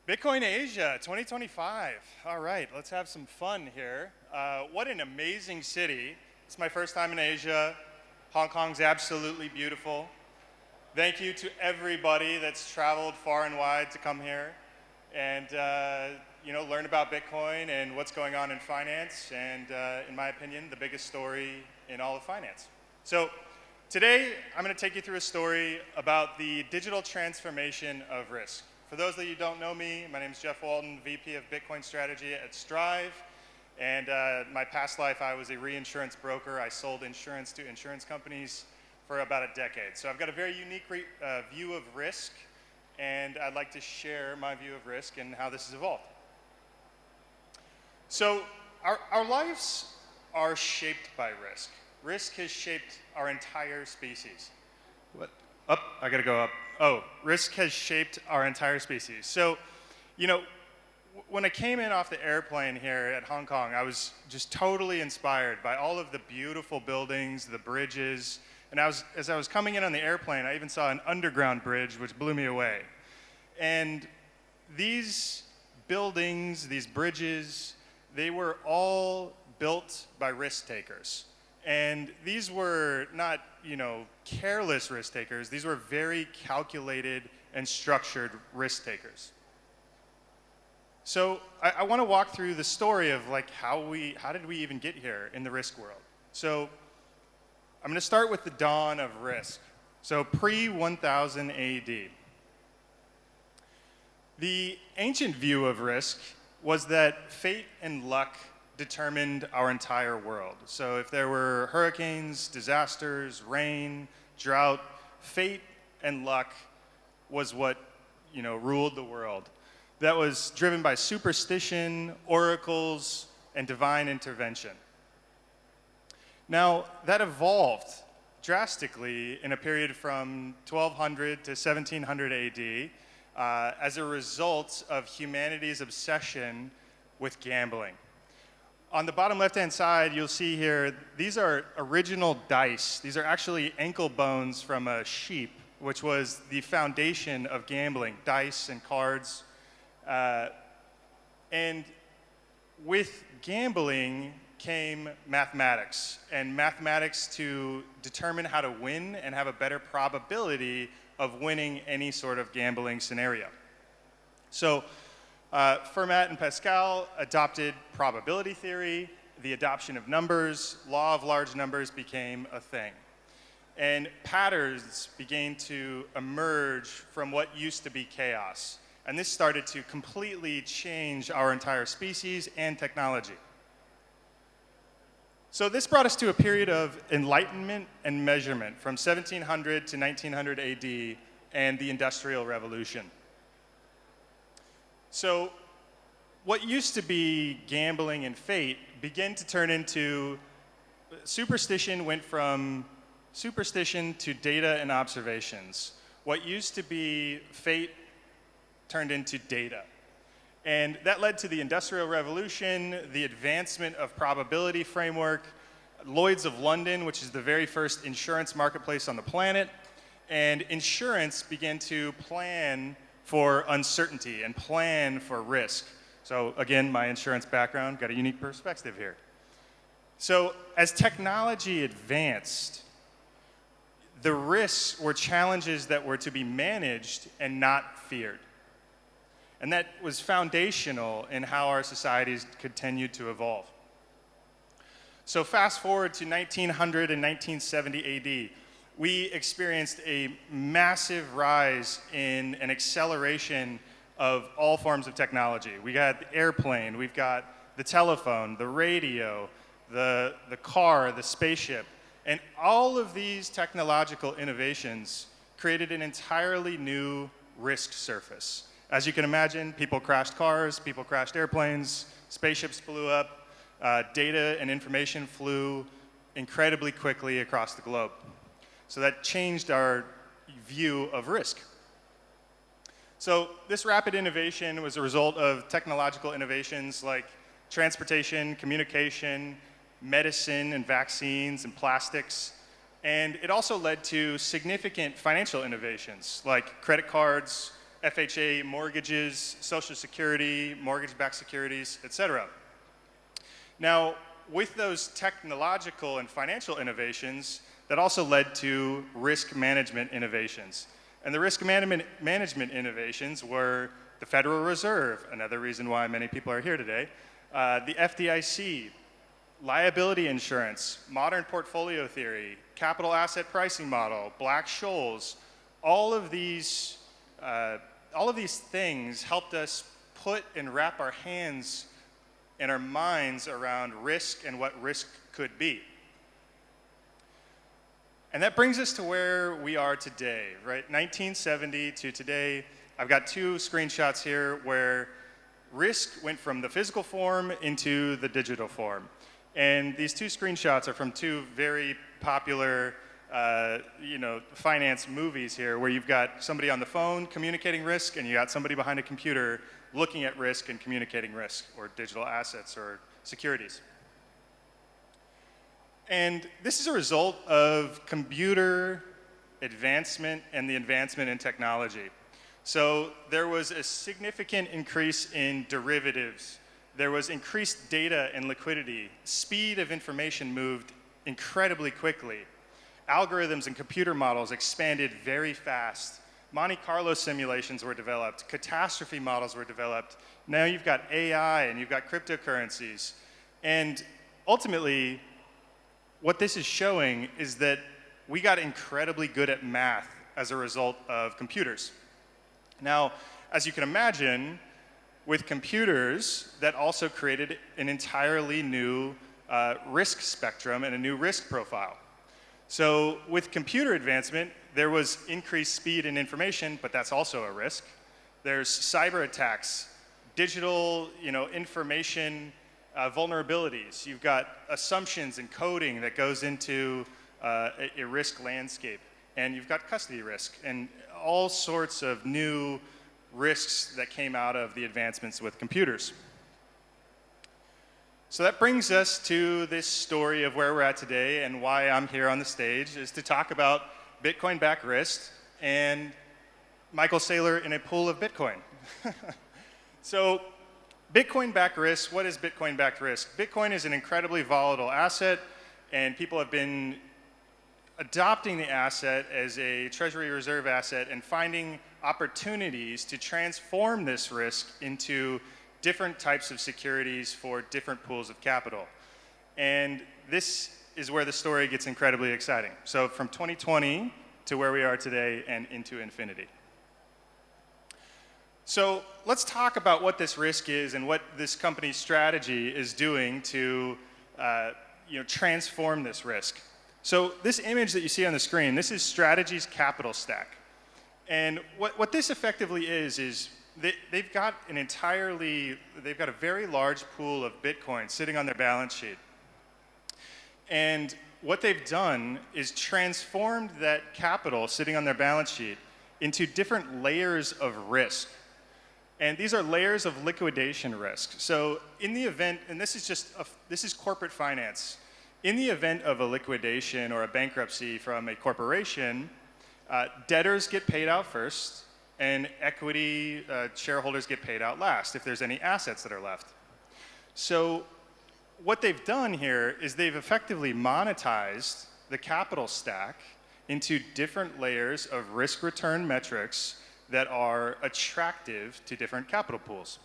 Bitcoin Asia 2025. All right, let's have some fun here. What an amazing city. It's my first time in Asia. Hong Kong's absolutely beautiful. Thank you to everybody that's traveled far and wide to come here and learn about Bitcoin and what's going on in finance and, in my opinion, the biggest story in all of finance. So today, I'm going to take you through a story about the digital transformation of risk. For those that you don't know me, my name is Jeff Walton, VP of Bitcoin Strategy at Strive. And my past life, I was a reinsurance broker. I sold insurance to insurance companies for about a decade. So I've got a very unique view of risk, and I'd like to share my view of risk and how this has evolved. So our lives are shaped by risk. Risk has shaped our entire species. What? Up, I gotta go up. Oh, risk has shaped our entire species. So, when I came in off the airplane here at Hong Kong, I was just totally inspired by all of the beautiful buildings, the bridges, and as I was coming in on the airplane, I even saw an underground bridge, which blew me away. And these buildings, these bridges, they were all built by risk takers. And these were not, careless risk takers. These were very calculated and structured risk takers. So I want to walk through the story of how did we even get here in the risk world. So I'm going to start with the dawn of risk. So pre-1000 AD. The ancient view of risk was that fate and luck determined our entire world. So if there were hurricanes, disasters, rain, drought, fate and luck was what, ruled the world. That was driven by superstition, oracles, and divine intervention. Now, that evolved drastically in a period from 1200 to 1700 AD as a result of humanity's obsession with gambling. On the bottom left-hand side, you'll see here, these are original dice. These are actually ankle bones from a sheep, which was the foundation of gambling, dice and cards. And with gambling came mathematics, and mathematics to determine how to win and have a better probability of winning any sort of gambling scenario. So Fermat and Pascal adopted probability theory. The adoption of numbers, law of large numbers became a thing. And patterns began to emerge from what used to be chaos. And this started to completely change our entire species and technology. So this brought us to a period of enlightenment and measurement from 1700 to 1900 AD and the Industrial Revolution. So what used to be gambling and fate began to turn into superstition. Went from superstition to data and observations. What used to be fate turned into data. And that led to the Industrial Revolution, the advancement of probability framework, Lloyd's of London, which is the very first insurance marketplace on the planet, and insurance began to plan for uncertainty and plan for risk. So again, my insurance background, got a unique perspective here. So as technology advanced, the risks were challenges that were to be managed and not feared. And that was foundational in how our societies continued to evolve. So fast forward to 1900 and 1970 AD, we experienced a massive rise in an acceleration of all forms of technology. We got the airplane, we've got the telephone, the radio, the car, the spaceship, and all of these technological innovations created an entirely new risk surface. As you can imagine, people crashed cars, people crashed airplanes, spaceships blew up, data and information flew incredibly quickly across the globe. So that changed our view of risk. So this rapid innovation was a result of technological innovations like transportation, communication, medicine and vaccines and plastics. And it also led to significant financial innovations like credit cards, FHA mortgages, Social Security, mortgage-backed securities, etc. Now, with those technological and financial innovations, that also led to risk management innovations. And the risk management innovations were the Federal Reserve, another reason why many people are here today, the FDIC, liability insurance, modern portfolio theory, capital asset pricing model, Black-Scholes. All of these things helped us put and wrap our hands and our minds around risk and what risk could be. And that brings us to where we are today, right? 1970 to today. I've got two screenshots here where risk went from the physical form into the digital form. And these two screenshots are from two very popular finance movies here, where you've got somebody on the phone communicating risk, and you got somebody behind a computer looking at risk and communicating risk, or digital assets or securities. And this is a result of computer advancement and the advancement in technology. So there was a significant increase in derivatives. There was increased data and liquidity. Speed of information moved incredibly quickly. Algorithms and computer models expanded very fast. Monte Carlo simulations were developed. Catastrophe models were developed. Now you've got AI and you've got cryptocurrencies. And ultimately, what this is showing is that we got incredibly good at math as a result of computers. Now, as you can imagine, with computers, that also created an entirely new risk spectrum and a new risk profile. So with computer advancement, there was increased speed and information, but that's also a risk. There's cyber attacks, digital information vulnerabilities. You've got assumptions and coding that goes into a risk landscape. And you've got custody risk and all sorts of new risks that came out of the advancements with computers. So that brings us to this story of where we're at today, and why I'm here on the stage is to talk about Bitcoin-backed risk and Michael Saylor in a pool of Bitcoin. So Bitcoin-backed risk, what is Bitcoin-backed risk? Bitcoin is an incredibly volatile asset, and people have been adopting the asset as a Treasury reserve asset and finding opportunities to transform this risk into different types of securities for different pools of capital. And this is where the story gets incredibly exciting. So from 2020 to where we are today and into infinity. So let's talk about what this risk is and what this company's strategy is doing to transform this risk. So this image that you see on the screen, this is Strategy's capital stack. And what this effectively is they've got a very large pool of Bitcoin sitting on their balance sheet. And what they've done is transformed that capital sitting on their balance sheet into different layers of risk. And these are layers of liquidation risk. So in the event, and this is corporate finance. In the event of a liquidation or a bankruptcy from a corporation, debtors get paid out first, and equity shareholders get paid out last if there's any assets that are left. So what they've done here is they've effectively monetized the capital stack into different layers of risk-return metrics that are attractive to different capital pools.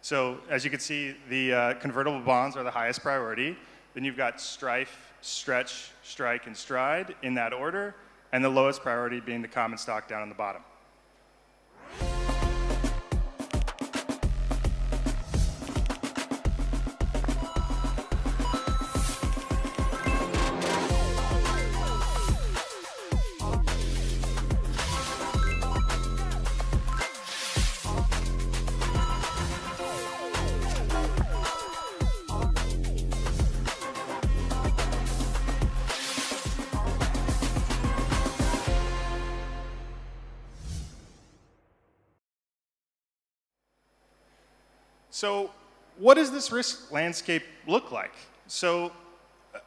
So as you can see, the convertible bonds are the highest priority. Then you've got Strife, Stretch, Strike, and Stride in that order, and the lowest priority being the common stock down on the bottom. So what does this risk landscape look like? So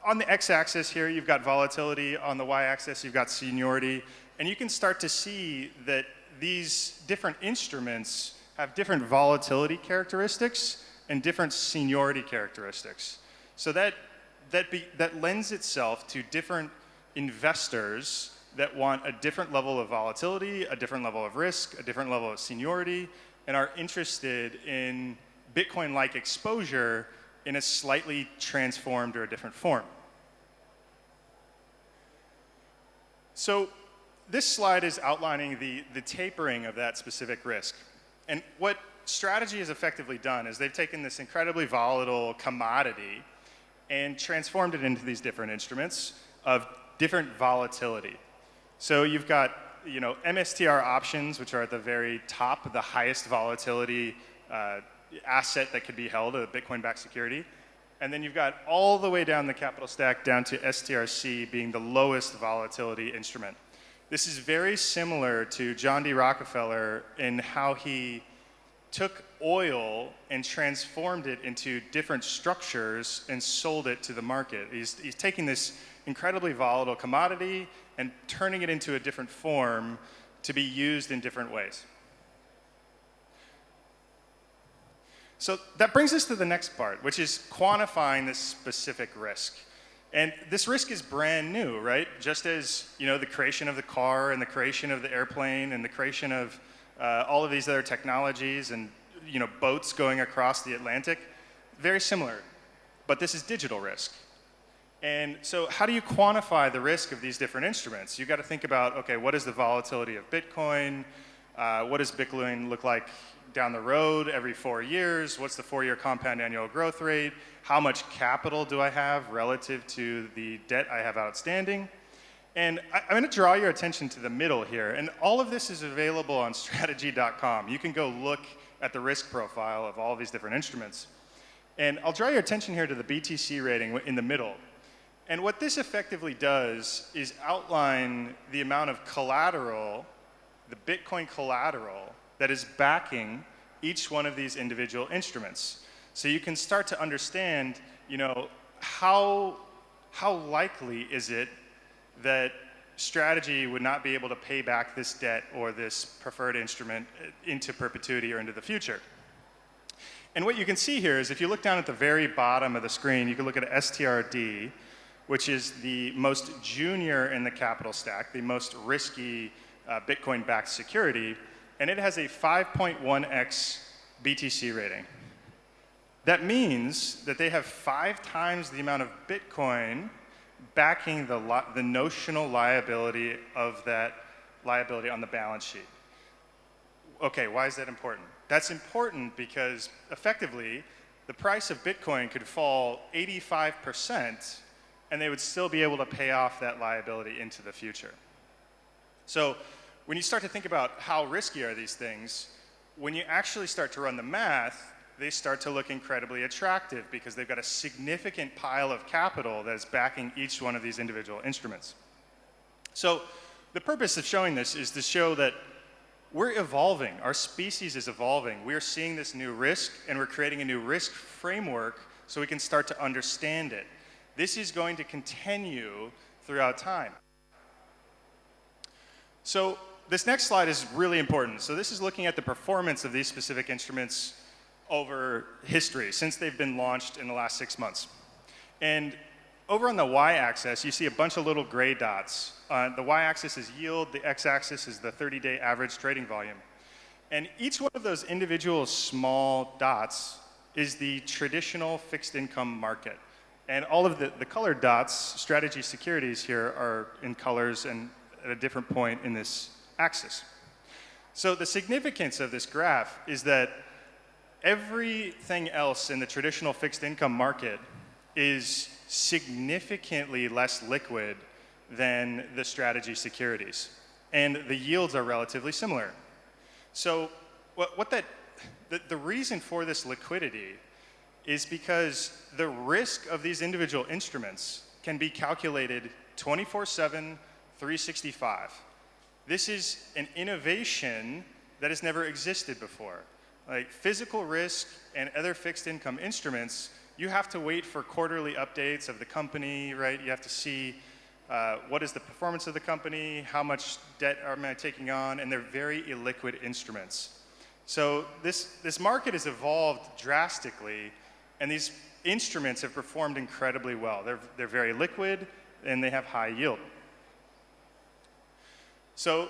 on the x-axis here, you've got volatility. On the y-axis, you've got seniority. And you can start to see that these different instruments have different volatility characteristics and different seniority characteristics. So that lends itself to different investors that want a different level of volatility, a different level of risk, a different level of seniority, and are interested in Bitcoin-like exposure in a slightly transformed or a different form. So this slide is outlining the tapering of that specific risk. And what Strategy has effectively done is they've taken this incredibly volatile commodity and transformed it into these different instruments of different volatility. So you've got, MSTR options, which are at the very top, the highest volatility asset that could be held, a Bitcoin-backed security. And then you've got all the way down the capital stack down to STRC being the lowest volatility instrument. This is very similar to John D. Rockefeller in how he took oil and transformed it into different structures and sold it to the market. He's taking this incredibly volatile commodity and turning it into a different form to be used in different ways. So that brings us to the next part, which is quantifying this specific risk. And this risk is brand new, right? Just as the creation of the car and the creation of the airplane and the creation of all of these other technologies and boats going across the Atlantic, very similar. But this is digital risk. And so how do you quantify the risk of these different instruments? You've got to think about, okay, what is the volatility of Bitcoin? What does Bitcoin look like down the road every 4 years? What's the 4-year compound annual growth rate? How much capital do I have relative to the debt I have outstanding? And I'm going to draw your attention to the middle here. And all of this is available on strategy.com. You can go look at the risk profile of all of these different instruments. And I'll draw your attention here to the BTC rating in the middle. And what this effectively does is outline the amount of collateral, the Bitcoin collateral, that is backing each one of these individual instruments. So you can start to understand, how likely is it that Strategy would not be able to pay back this debt or this preferred instrument into perpetuity or into the future. And what you can see here is if you look down at the very bottom of the screen, you can look at STRD, which is the most junior in the capital stack, the most risky Bitcoin-backed security, and it has a 5.1x BTC rating. That means that they have 5 times the amount of Bitcoin backing the notional liability of that liability on the balance sheet. Okay, why is that important? That's important because effectively the price of Bitcoin could fall 85% and they would still be able to pay off that liability into the future. So when you start to think about how risky are these things, when you actually start to run the math, they start to look incredibly attractive because they've got a significant pile of capital that is backing each one of these individual instruments. So the purpose of showing this is to show that we're evolving. Our species is evolving. We are seeing this new risk, and we're creating a new risk framework so we can start to understand it. This is going to continue throughout time. So this next slide is really important. So this is looking at the performance of these specific instruments over history, since they've been launched in the last 6 months. And over on the y-axis, you see a bunch of little gray dots. The y-axis is yield, the x-axis is the 30-day average trading volume. And each one of those individual small dots is the traditional fixed income market. And all of the colored dots, strategy securities here, are in colors and at a different point in this axis. So the significance of this graph is that everything else in the traditional fixed income market is significantly less liquid than the strategy securities. And the yields are relatively similar. So the reason for this liquidity is because the risk of these individual instruments can be calculated 24/7, 365. This is an innovation that has never existed before. Like physical risk and other fixed income instruments, you have to wait for quarterly updates of the company, right? You have to see what is the performance of the company, how much debt am I taking on, and they're very illiquid instruments. So this market has evolved drastically, and these instruments have performed incredibly well. They're very liquid, and they have high yield. So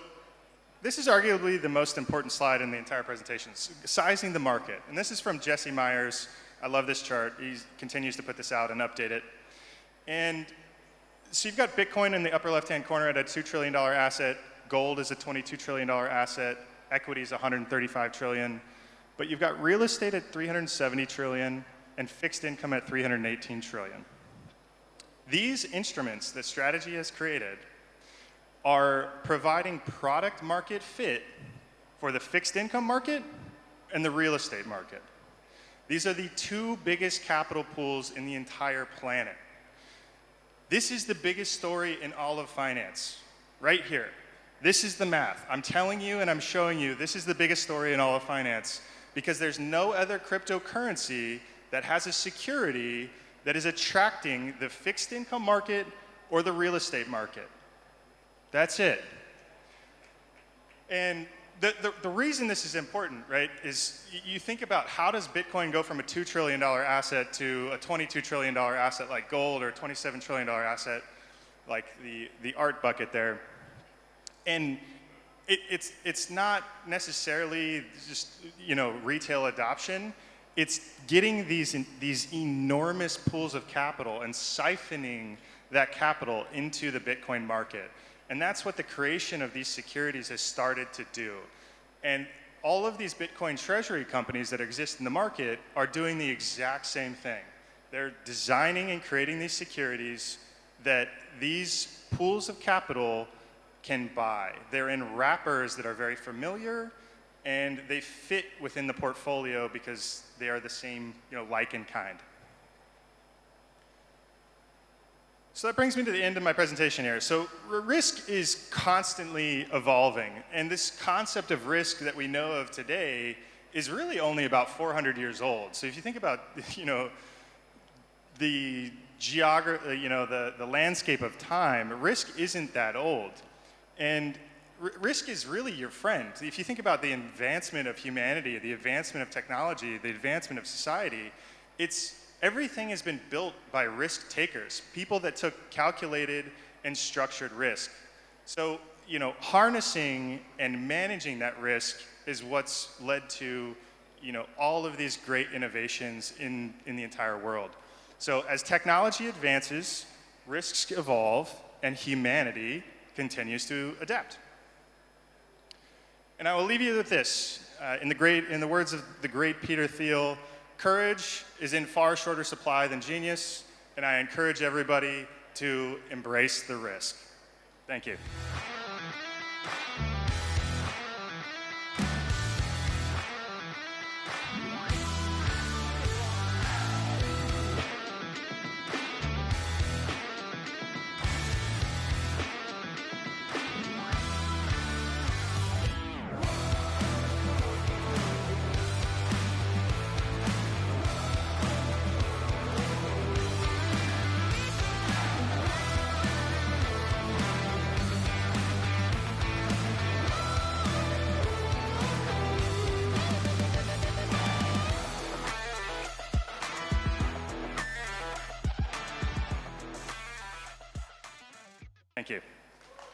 this is arguably the most important slide in the entire presentation, sizing the market. And this is from Jesse Myers. I love this chart. He continues to put this out and update it. And so you've got Bitcoin in the upper left-hand corner at a $2 trillion asset. Gold is a $22 trillion asset. Equity is $135 trillion. But you've got real estate at $370 trillion and fixed income at $318 trillion. These instruments that Strategy has created are providing product market fit for the fixed income market and the real estate market. These are the two biggest capital pools in the entire planet. This is the biggest story in all of finance, right here. This is the math. I'm telling you and I'm showing you this is the biggest story in all of finance because there's no other cryptocurrency that has a security that is attracting the fixed income market or the real estate market. That's it. And the reason this is important, right, is you think about how does Bitcoin go from a $2 trillion asset to a $22 trillion asset like gold or a $27 trillion asset like the art bucket there. And it's not necessarily just, retail adoption. It's getting these enormous pools of capital and siphoning that capital into the Bitcoin market. And that's what the creation of these securities has started to do. And all of these Bitcoin treasury companies that exist in the market are doing the exact same thing. They're designing and creating these securities that these pools of capital can buy. They're in wrappers that are very familiar, and they fit within the portfolio because they are the same, like in kind. So that brings me to the end of my presentation here. So risk is constantly evolving, and this concept of risk that we know of today is really only about 400 years old. So if you think about, the geography, the landscape of time, risk isn't that old. And risk is really your friend. If you think about the advancement of humanity, the advancement of technology, the advancement of society, everything has been built by risk takers, people that took calculated and structured risk. So, harnessing and managing that risk is what's led to, all of these great innovations in the entire world. So as technology advances, risks evolve, and humanity continues to adapt. And I will leave you with this. In the words of the great Peter Thiel, courage is in far shorter supply than genius, and I encourage everybody to embrace the risk. Thank you. Thank you.